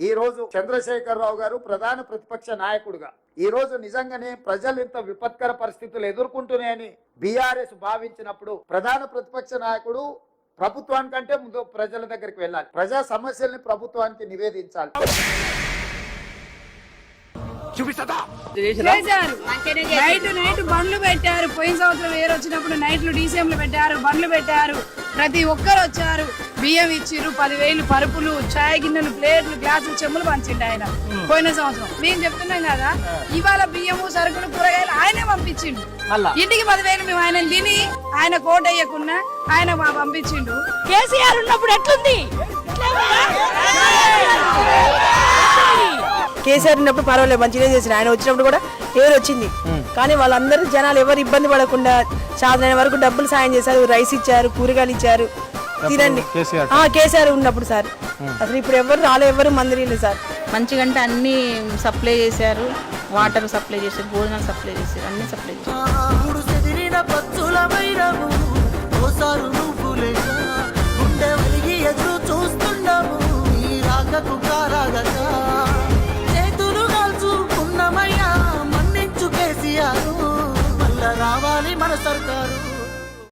ఈ రోజు చంద్రశేఖరరావు గారు ప్రధాన ప్రతిపక్ష నాయకుడుగా ఈ రోజు నిజంగానే ప్రజలు ఇంత విపత్కర పరిస్థితులు ఎదుర్కొంటున్నాయని బీఆర్ఎస్ భావించినప్పుడు ప్రధాన ప్రతిపక్ష నాయకుడు ప్రభుత్వానికంటే ముందు ప్రజల దగ్గరికి వెళ్ళాలి, ప్రజా సమస్యల్ని ప్రభుత్వానికి నివేదించాలి. నైట్ బండ్లు పెట్టారు. పోయిన సంవత్సరం వేరు వచ్చినప్పుడు నైట్లు డీసీఎంలు పెట్టారు, బండ్లు పెట్టారు. ప్రతి ఒక్కరు వచ్చారు, బియ్యం ఇచ్చిర్రు, 10,000 పరుపులు, చాయ్ గిన్నెలు, ప్లేట్లు, గ్లాసులు, చెమ్ములు పంచిండు ఆయన పోయిన సంవత్సరం. మేము చెప్తున్నాం కదా, ఇవాళ బియ్యము, సరుకులు, కూరగాయలు ఆయనే పంపించిండు. ఇంటికి 10,000 మేము ఆయన తిని ఆయన కోట వేయకుండా ఆయన పంపించిండు. కేసీఆర్ ఉన్నప్పుడు ఎట్లుంది? కేసీఆర్ ఉన్నప్పుడు పర్వాలేదు, మంచిగా చేసిన. ఆయన వచ్చినప్పుడు కూడా ఏరు వచ్చింది, కానీ వాళ్ళందరూ జనాలు ఎవరు ఇబ్బంది పడకుండా సాధన వరకు డబ్బులు సాయం చేశారు, రైస్ ఇచ్చారు, కూరగాయలు ఇచ్చారు. తినండి కేసీఆర్ ఉన్నప్పుడు సార్. అసలు ఇప్పుడు ఎవరు ఎవరు మందిరీలు సార్. మంచిగా అంటే అన్ని సప్లై చేశారు, వాటర్ సప్లై చేశారు, భోజనాలు సప్లై చేశారు, అన్ని సప్లై చేశారు.